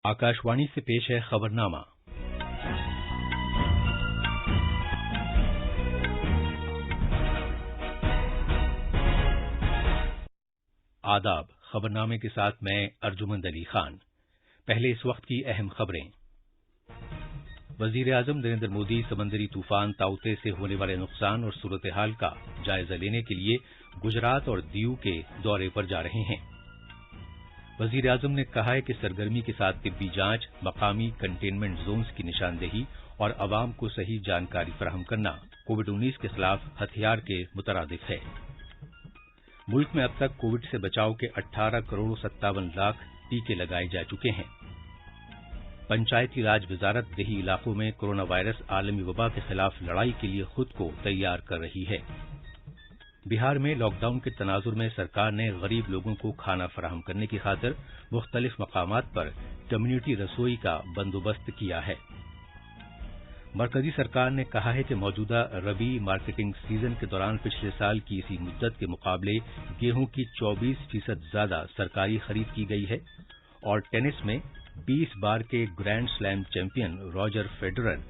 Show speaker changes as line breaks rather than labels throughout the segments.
आकाशवाणी से पेश है खबरनामा। आदाब। खबरनामे के साथ मैं अर्जुमंद अली खान। पहले इस वक्त की अहम खबरें। वजीर आजम नरेंद्र मोदी समंदरी तूफान ताउते से होने वाले नुकसान और सूरत हाल का जायजा लेने के लिए गुजरात और दीव के दौरे पर जा रहे हैं। वजीर आजम ने कहा है कि सरगर्मी के साथ तिब्बी जांच, मकामी कंटेनमेंट जोन्स की निशानदेही और अवाम को सही जानकारी फराहम करना कोविड-19 के खिलाफ हथियार के मुतरादिफ है। मुल्क में अब तक कोविड से बचाव के 18 करोड़ 57 लाख टीके लगाए जा चुके हैं। पंचायती राज वजारत देही इलाकों में कोरोना वायरस आलमी वबा के खिलाफ लड़ाई के लिए खुद को तैयार कर रही है। बिहार में लॉकडाउन के तनाजुर में सरकार ने गरीब लोगों को खाना फराहम करने की खातिर मुख्तलिफ मकामात पर कम्युनिटी रसोई का बंदोबस्त किया है। मरकजी सरकार ने कहा है कि मौजूदा रबी मार्केटिंग सीजन के दौरान पिछले साल की इसी मुद्दत के मुकाबले गेहूं की 24% ज्यादा सरकारी खरीद की गई है। और टेनिस में 20 बार के grand slam champion Roger Federer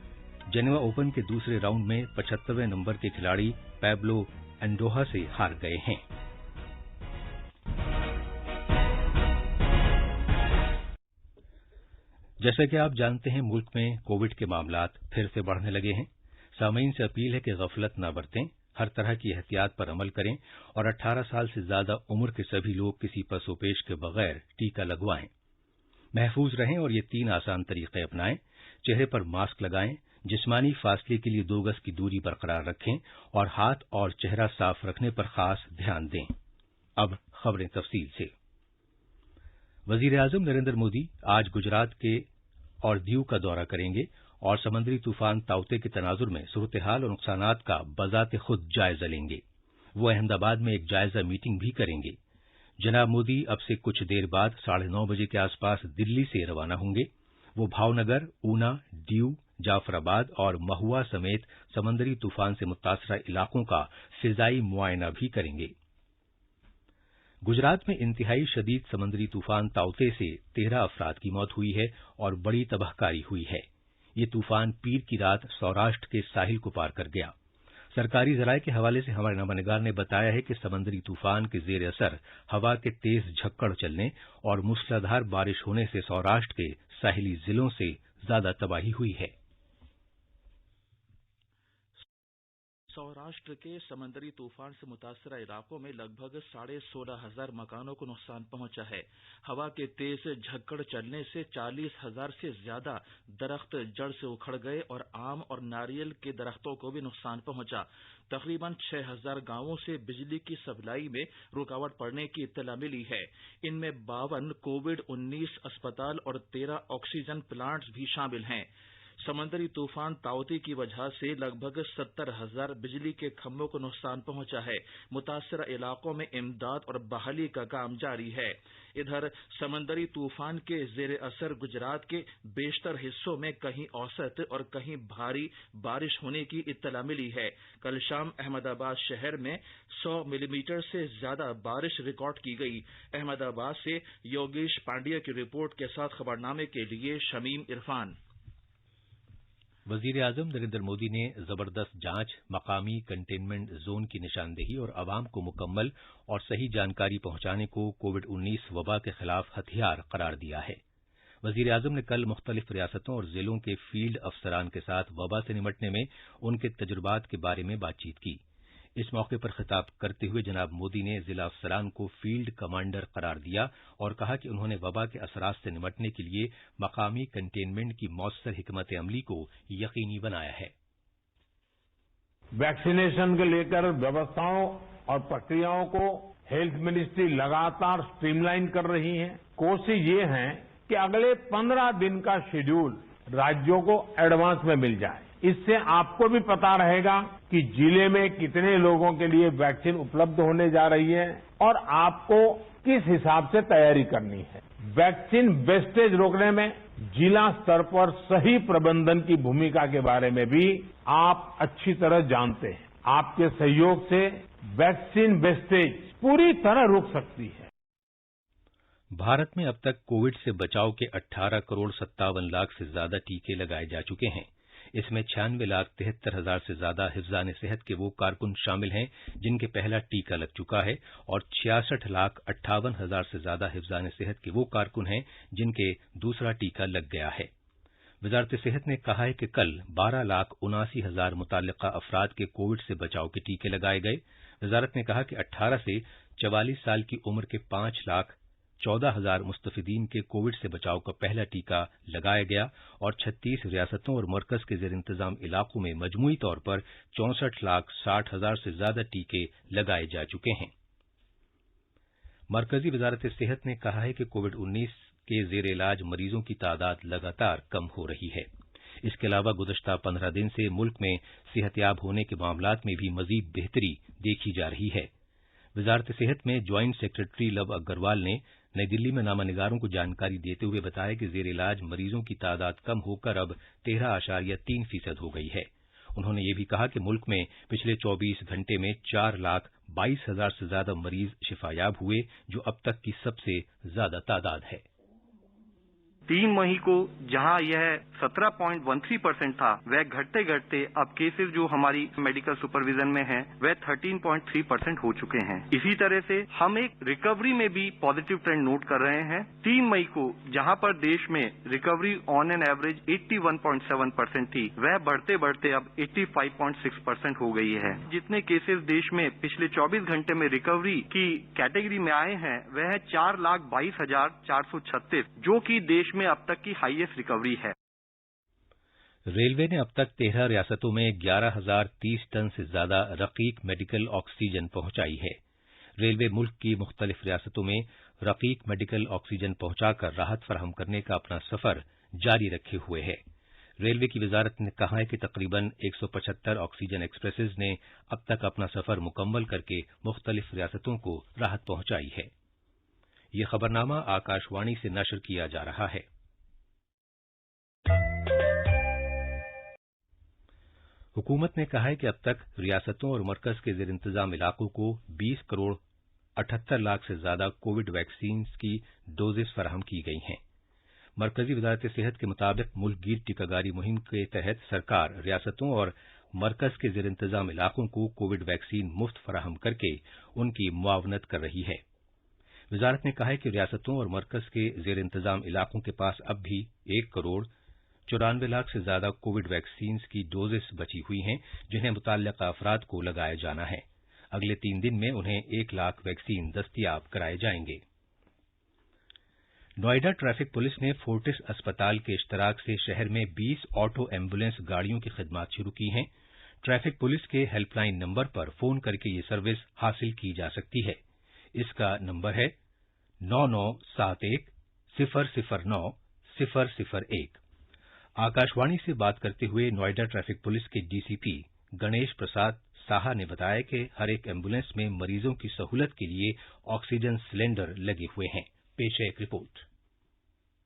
Geneva open के दूसरे राउंड में 75वें नंबर के खिलाड़ी पैब्लो एंडोहा से हार गए हैं। जैसा कि आप जानते हैं, मुल्क में कोविड के मामलात फिर से बढ़ने लगे हैं। सामीन से अपील है कि गफलत न बरतें, हर तरह की एहतियात पर अमल करें और 18 साल से ज्यादा उम्र के सभी लोग किसी पसोपेश के बगैर टीका लगवाएं। महफूज रहें और ये 3 आसान तरीके अपनाएं। चेहरे पर मास्क लगाएं, जिस्मानी फासले के लिए 2 गज की दूरी बरकरार रखें और हाथ और चेहरा साफ रखने पर खास ध्यान दें। अब खबरें तफसील से। वजीर आजम नरेंद्र मोदी आज गुजरात के और दीव का दौरा करेंगे और समंदरी तूफान ताउते के तनाजुर में सूरत हाल और नुकसानात का बजाते खुद जायजा लेंगे। वो अहमदाबाद में एक जायजा मीटिंग भी करेंगे। जनाब मोदी अब से कुछ देर बाद 9:30 बजे के आसपास दिल्ली से रवाना होंगे। वो भावनगर, ऊना, दीव, जाफराबाद और महुआ समेत समंदरी तूफान से मुतासरा इलाकों का फिजाई मुआयना भी करेंगे। गुजरात में इंतहाई शदीद समंदरी तूफान ताउते से 13 अफराद की मौत हुई है और बड़ी तबाहकारी हुई है। ये तूफान पीर की रात सौराष्ट्र के साहिल को पार कर गया। सरकारी जराये के हवाले से हमारे नवानिगार ने बताया है कि समंदरी तूफान के जेर असर हवा के तेज झक्कड़ चलने और मूसलाधार बारिश होने से सौराष्ट्र के साहिली जिलों से ज्यादा तबाही हुई है।
सौराष्ट्र के समंदरी तूफान से मुतासरा इलाकों में लगभग 16,500 मकानों को नुकसान पहुंचा है। हवा के तेज झक्कड़ चलने से 40,000 से ज्यादा दरख्त जड़ से उखड़ गए और आम और नारियल के दरख्तों को भी नुकसान पहुंचा। तकरीबन 6,000 गांवों से बिजली की सप्लाई में रुकावट पड़ने की इत्तला मिली है। इनमें 52 कोविड-19 अस्पताल और 13 ऑक्सीजन प्लांट्स भी शामिल हैं। समंदरी तूफान ताउते की वजह से लगभग 70,000 बिजली के खंभों को नुकसान पहुंचा है। मुतासरा इलाकों में इमदाद और बहाली का काम जारी है। इधर समंदरी तूफान के जेर असर गुजरात के बेशतर हिस्सों में कहीं औसत और कहीं भारी बारिश होने की इत्तला मिली है। कल शाम अहमदाबाद शहर में 100 मिलीमीटर से ज्यादा बारिश रिकॉर्ड की गई। अहमदाबाद से योगेश पांड्या की रिपोर्ट के साथ खबरनामे के लिए शमीम इरफान।
वजीर आजम नरेंद्र मोदी ने जबरदस्त जांच, मकामी कंटेनमेंट जोन की निशानदेही और आवाम को मुकम्मल और सही जानकारी पहुंचाने को कोविड-19 वबा के खिलाफ हथियार करार दिया है। वजीर आजम ने कल मुख्तलिफ रियासतों और जिलों के फील्ड अफसरान के साथ वबा से निमटने में उनके तजुर्बात के बारे में बातचीत की। इस मौके पर खिताब करते हुए जनाब मोदी ने जिला अफसरान को फील्ड कमांडर करार दिया और कहा कि उन्होंने वबा के असरात से निमटने के लिए मकामी कंटेनमेंट की मौसर हिकमत अमली को यकीनी बनाया है।
वैक्सीनेशन को लेकर व्यवस्थाओं और प्रक्रियाओं को हेल्थ मिनिस्ट्री लगातार स्ट्रीमलाइन कर रही है। कोशिश ये है कि अगले 15 दिन का शेड्यूल राज्यों को एडवांस में मिल जाए। इससे आपको भी पता रहेगा कि जिले में कितने लोगों के लिए वैक्सीन उपलब्ध होने जा रही है और आपको किस हिसाब से तैयारी करनी है। वैक्सीन वेस्टेज रोकने में जिला स्तर पर सही प्रबंधन की भूमिका के बारे में भी आप अच्छी तरह जानते हैं। आपके सहयोग से वैक्सीन वेस्टेज पूरी तरह रुक सकती है।
भारत में अब तक कोविड से बचाव के 18 करोड़ 57 लाख से ज्यादा टीके लगाए जा चुके हैं। इसमें 96,73,000 से ज्यादा हिफ्ज़ान सेहत के वो कारकुन शामिल हैं जिनके पहला टीका लग चुका है और 66,58,000 से ज्यादा हिफ्ज़ान सेहत के वो कारकुन हैं जिनके दूसरा टीका लग गया है। वजारत सेहत ने कहा है कि कल 12,79,000 मुतल्लिका अफराद के कोविड से बचाव के टीके लगाए गए। वजारत ने कहा कि 18 से 44 साल की उम्र के 5,14,000 मुस्तफिदीन के कोविड से बचाव का पहला टीका लगाया गया और 36 रियासतों और मरकज के जेर इंतजाम इलाकों में मजमूई तौर पर 64,60,000 से ज्यादा टीके लगाए जा चुके हैं। मरकजी वजारत सेहत ने कहा है कि कोविड-19 के जेर इलाज मरीजों की तादाद लगातार कम हो रही है। इसके अलावा गुज़श्ता 15 दिन से मुल्क में सेहतियाब होने के मामलात में भी मजीद बेहतरी देखी जा रही है। वजारत सेहत में ज्वाइंट सेक्रेटरी लव अग्रवाल ने नई दिल्ली में नामानिगारों को जानकारी देते हुए बताया कि जेर इलाज मरीजों की तादाद कम होकर अब 13.3% हो गई है। उन्होंने ये भी कहा कि मुल्क में पिछले 24 घंटे में 4,22,000 से ज्यादा मरीज शिफायाब हुए, जो अब तक की सबसे ज्यादा तादाद है।
3 मई को जहां यह 17.13% था, वह घटते घटते अब केसेस जो हमारी मेडिकल सुपरविजन में हैं, वह 13.3% हो चुके हैं। इसी तरह से हम एक रिकवरी में भी पॉजिटिव ट्रेंड नोट कर रहे हैं। 3 मई को जहां पर देश में रिकवरी ऑन एन एवरेज 81.7% थी, वह बढ़ते बढ़ते अब 85.6% हो गई है। जितने केसेस देश में पिछले 24 घंटे में रिकवरी की कैटेगरी में आए हैं, वह है 4,22,436, जो कि देश में अब तक की हाईएस्ट रिकवरी है।
रेलवे ने अब तक 13 रियासतों में 11,030 टन से ज्यादा रकीक मेडिकल ऑक्सीजन पहुंचाई है। रेलवे मुल्क की मुख्तलिफ रियासतों में रकीक मेडिकल ऑक्सीजन पहुंचाकर राहत फराहम करने का अपना सफर जारी रखे हुए है। रेलवे की वजारत ने कहा है कि तकरीबन 175 ऑक्सीजन एक्सप्रेसेज ने अब तक अपना सफर मुकम्मल करके मुख्तलिफ रियासतों को राहत पहुंचाई है। ये खबरनामा आकाशवाणी से नशर किया जा रहा है। हुकूमत ने कहा है कि अब तक रियासतों और मरकज के जेर इंतजाम इलाकों को 20 करोड़ 78 लाख से ज्यादा कोविड वैक्सीन की डोजेस फराहम की गई हैं। मरकजी वजारत सेहत के मुताबिक मुल्कगीर टीकागारी मुहिम के तहत सरकार रियासतों और मरकज के जेर इंतजाम इलाकों को कोविड वैक्सीन मुफ्त फराहम करके उनकी मुआवनत कर रही है। वजारत ने कहा है कि रियासतों और मरकज के जेर इंतजाम इलाकों के पास अब भी 1 करोड़ 94 लाख से ज्यादा कोविड वैक्सीन की डोजेस बची हुई हैं, जिन्हें मुतल्लिका अफराद को लगाया जाना है। अगले 3 दिन में उन्हें 1 लाख वैक्सीन दस्तयाब कराए जाएंगे। नोएडा ट्रैफिक पुलिस ने फोर्टिस अस्पताल के इश्तराक से शहर में 20 ऑटो एम्बुलेंस गाड़ियों की खिदमत शुरू की हैं। ट्रैफिक पुलिस के हेल्पलाइन नंबर पर फोन करके ये सर्विस हासिल की जा सकती है। इसका नंबर है 9971-009-001। आकाशवाणी से बात करते हुए नोएडा ट्रैफिक पुलिस के डीसीपी गणेश प्रसाद साहा ने बताया कि हर एक एम्बुलेंस में मरीजों की सहूलत के लिए ऑक्सीजन सिलेंडर लगे हुए हैं। पेश है एक रिपोर्ट।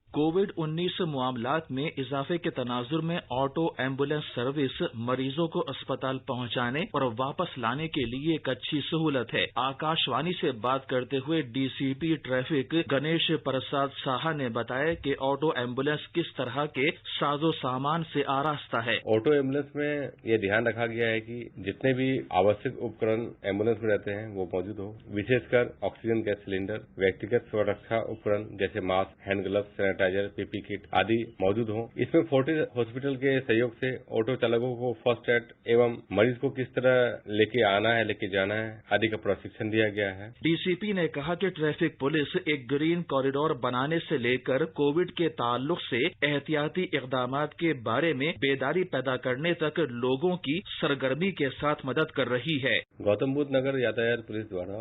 कोविड-19 मामलात में इजाफे के तनाजुर में ऑटो एम्बुलेंस सर्विस मरीजों को अस्पताल पहुंचाने और वापस लाने के लिए एक अच्छी सहूलत है। आकाशवाणी से बात करते हुए डीसीपी ट्रैफिक गणेश प्रसाद साहा ने बताया कि ऑटो एम्बुलेंस किस तरह के साजो सामान से आरास्ता है।
ऑटो एम्बुलेंस में यह ध्यान रखा गया है कि जितने भी आवश्यक उपकरण एम्बुलेंस में रहते हैं वो मौजूद हो, विशेषकर ऑक्सीजन गैस सिलेंडर, व्यक्तिगत सुरक्षा उपकरण जैसे mask, hand gloves, sanitizer, PP kit आदि मौजूद हों। इसमें फोर्टिस हॉस्पिटल के सहयोग से ऑटो चालकों को फर्स्ट एड एवं मरीज को किस तरह लेके आना है, लेके जाना है आदि का प्रशिक्षण दिया गया है।
डीसीपी ने कहा कि ट्रैफिक पुलिस एक ग्रीन कॉरिडोर बनाने से लेकर कोविड के ताल्लुक से एहतियाती इक़दामात के बारे में बेदारी पैदा करने तक लोगों की सरगर्मी के साथ मदद कर रही है।
गौतम बुद्ध नगर यातायात पुलिस द्वारा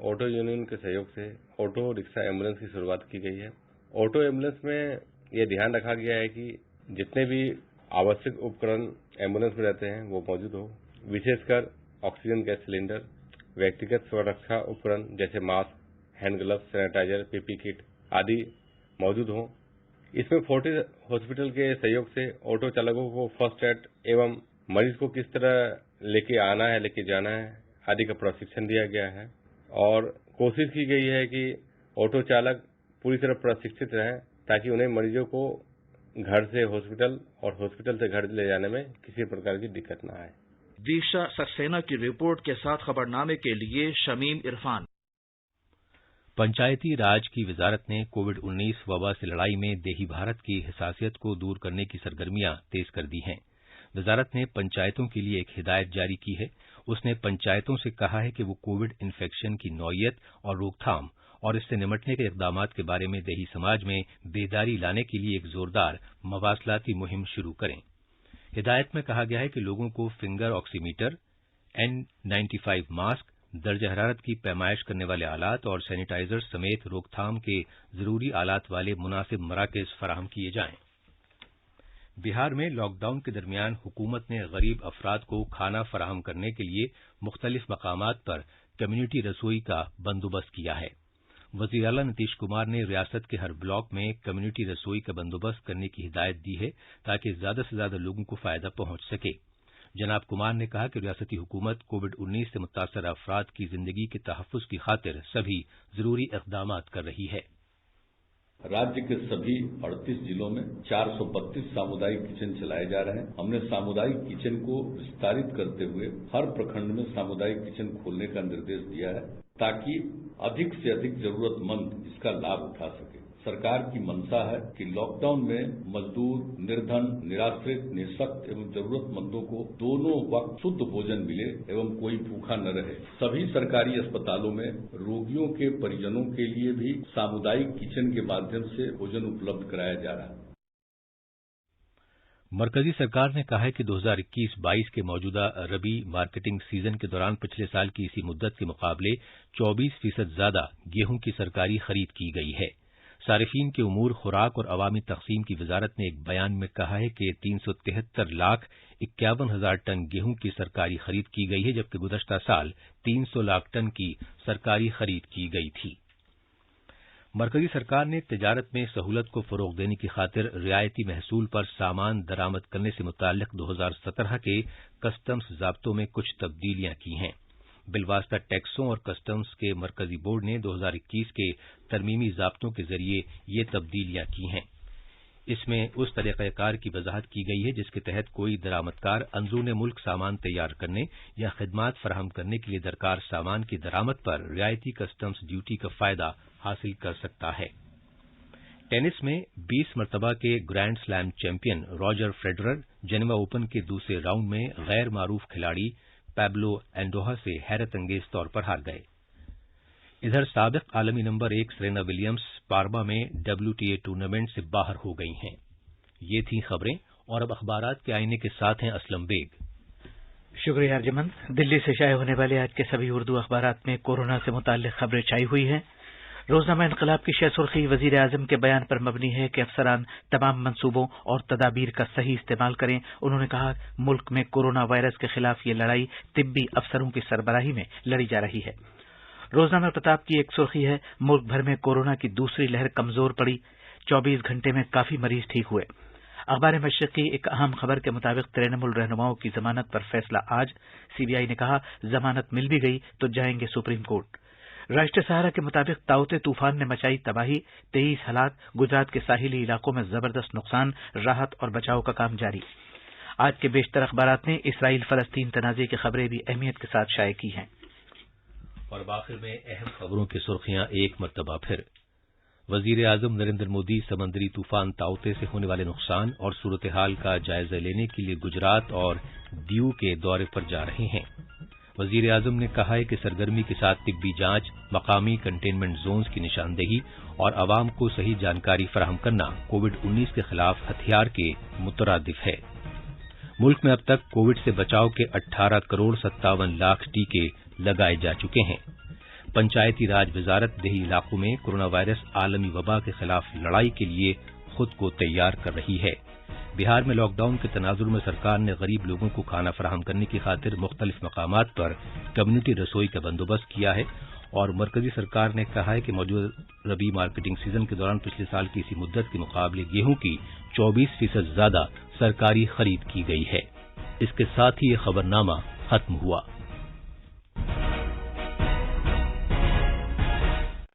ऑटो यूनियन के सहयोग से ऑटो रिक्शा एम्बुलेंस की शुरुआत की गई है। ऑटो एम्बुलेंस में यह ध्यान रखा गया है कि जितने भी आवश्यक उपकरण एम्बुलेंस में रहते हैं वो मौजूद हो, विशेषकर ऑक्सीजन गैस सिलेंडर, व्यक्तिगत सुरक्षा उपकरण जैसे mask, hand gloves, sanitizer, PP kit आदि मौजूद हों। इसमें फोर्टिस हॉस्पिटल के सहयोग से ऑटो चालकों को फर्स्ट एड एवं मरीज को किस तरह लेके आना है, लेके जाना है आदि का प्रशिक्षण दिया गया है और कोशिश की गई है कि ऑटो चालक पूरी तरह प्रशिक्षित रहें ताकि उन्हें मरीजों को घर से हॉस्पिटल और हॉस्पिटल से घर ले जाने में किसी प्रकार की दिक्कत न आए।
दीक्षा सक्सेना की रिपोर्ट के साथ खबरनामे के लिए शमीम इरफान।
पंचायती राज की वजारत ने कोविड-19 वबा से लड़ाई में देही भारत की हिसासियत को दूर करने की सरगर्मियां तेज कर दी हैं। वजारत ने पंचायतों के लिए एक हिदायत जारी की है। उसने पंचायतों से कहा है कि वो कोविड इन्फेक्शन की नौयत और रोकथाम और इससे निमटने के इकदामात के बारे में देही समाज में बेदारी लाने के लिए एक जोरदार मवासलाती मुहिम शुरू करें। हिदायत में कहा गया है कि लोगों को फिंगर ऑक्सीमीटर, N95 मास्क, दर्ज हरारत की पैमाइश करने वाले आलात और सैनिटाइजर समेत रोकथाम के जरूरी आलात वाले मुनासिब मराकज फराहम किए जाएं। बिहार में लॉकडाउन के दरमियान हुकूमत ने गरीब अफराद को खाना फराहम करने के लिए मुख्तलिफ मकामात पर कम्युनिटी रसोई का बंदोबस्त किया है। वज़ीर आला नीतीश कुमार ने रियासत के हर ब्लॉक में कम्युनिटी रसोई का बंदोबस्त करने की हिदायत दी है ताकि ज्यादा से ज्यादा लोगों को फायदा पहुंच सके। जनाब कुमार ने कहा कि रियासती हुकूमत कोविड-19 से मुतासर अफराद की जिंदगी के तहफ़्फ़ुज़ की खातिर सभी जरूरी इक़दामात कर रही है।
राज्य के सभी 38 जिलों में 432 सामुदायिक किचन चलाए जा रहे हैं। हमने सामुदायिक किचन को विस्तारित करते हुए हर प्रखंड में सामुदायिक किचन खोलने का निर्देश दिया है ताकि अधिक से अधिक जरूरतमंद इसका लाभ उठा सके। सरकार की मंशा है कि लॉकडाउन में मजदूर, निर्धन, निराश्रित, निःशक्त एवं जरूरतमंदों को दोनों वक्त शुद्ध भोजन मिले एवं कोई भूखा न रहे। सभी सरकारी अस्पतालों में रोगियों के परिजनों के लिए भी सामुदायिक किचन के माध्यम से भोजन उपलब्ध कराया जा रहा है।
मरकजी सरकार ने कहा है कि 2021-22 के मौजूदा रबी मार्केटिंग सीजन के दौरान पिछले साल की इसी मुद्दत के मुकाबले 24% ज्यादा गेहूं की सरकारी खरीद की गई है। सारिफीन के उमूर, खुराक और अवामी तकसीम की वजारत ने एक बयान में कहा है कि 373,51,000 टन गेहूं की सरकारी खरीद की गई है, जबकि गुज़श्ता साल 300 लाख टन की सरकारी खरीद की गई थी। मरकजी सरकार ने तिजारत में सहूलत को फरोग देने की खातिर रियायती महसूल पर सामान दरामद करने से मुताल्लिक 2017 के कस्टम्स ज़ाब्तों में कुछ तब्दीलियां की हैं। बिलवास्ता टैक्सों और कस्टम्स के मरकजी बोर्ड ने 2021 के तरमीमी ज़ाब्तों के जरिए ये तब्दीलियां की हैं। इसमें उस तरीक़ाकार की वजाहत की गई है जिसके तहत कोई दरामदकार अंदरूने मुल्क सामान तैयार करने या खिदमात फराहम करने के लिए दरकार सामान की दरामद पर रियायती कस्टम्स ड्यूटी का फायदा हासिल कर सकता है। टेनिस में 20 मरतबा के grand slam champion Roger Federer Geneva open के दूसरे राउंड में गैर मारूफ खिलाड़ी पैब्लो एंडोहा से हैरत अंगेज तौर पर हार गए। इधर साबिक आलमी नंबर 1 सेरेना विलियम्स पार्मा में WTA टूर्नामेंट से बाहर हो गई हैं। ये थीं खबरें और अब अखबारात के आईने के साथ हैं असलम बेग।
शुक्रिया अर्जुमंद। दिल्ली से शाये होने वाले आज के सभी उर्दू अखबारात में कोरोना से मुताल्लिक खबरें छाई हुई हैं। रोजनामा इनकलाब की शह सुर्खी वजीर आजम के बयान पर मबनी है कि अफसरान तमाम मंसूबों और तदाबीर का सही इस्तेमाल करें। उन्होंने कहा मुल्क में कोरोना वायरस के खिलाफ ये लड़ाई तिब्बी अफसरों की सरबराही में लड़ी जा रही है। रोजनामा प्रताप की एक सुर्खी है मुल्क भर में कोरोना की दूसरी लहर कमजोर पड़ी, 24 घंटे में काफी मरीज ठीक हुए। अखबार मशरिक़ की एक अहम खबर के मुताबिक तृणमूल रहनुमाओं की जमानत पर फैसला आज। सीबीआई ने कहा जमानत मिल भी गई तो जाएंगे सुप्रीम कोर्ट। राष्ट्रीय सहारा के मुताबिक ताउते तूफान ने मचाई तबाही, 23 हलाक, गुजरात के साहिली इलाकों में जबरदस्त नुकसान, राहत और बचाव का काम जारी। आज के बेशतर अखबारात ने इसराइल फलस्तीन तनाज़े की खबरें भी अहमियत के साथ शाये की हैं।
और आखिर में अहम खबरों की सुर्खियां एक मरतबा फिर। वजीर आजम नरेंद्र मोदी समंदरी तूफान ताउते से होने वाले नुकसान और सूरत हाल का जायजा लेने के लिए गुजरात और दीव के दौरे पर जा रहे हैं। वजीर आजम ने कहा है कि सरगर्मी के साथ तिब्बी जांच, मकामी कंटेनमेंट जोन्स की निशानदेही और आवाम को सही जानकारी फराहम करना कोविड-19 के खिलाफ हथियार के मुतरादिफ है। मुल्क में अब तक कोविड से बचाव के 18,57,00,000 टीके लगाए जा चुके हैं। पंचायती राज वजारत देही इलाकों में कोरोना वायरस आलमी वबा के खिलाफ लड़ाई के लिए खुद को तैयार कर रही है। बिहार में लॉकडाउन के तनाजुर में सरकार ने गरीब लोगों को खाना फराहम करने की खातिर मुख्तलिफ मकामात पर कम्युनिटी रसोई का बंदोबस्त किया है। और मरकजी सरकार ने कहा है कि मौजूदा रबी मार्केटिंग सीजन के दौरान पिछले साल की इसी मुद्दत के मुकाबले गेहूं की 24% ज्यादा सरकारी खरीद की गई है। इसके साथ ही ये खबरनामा खत्म हुआ।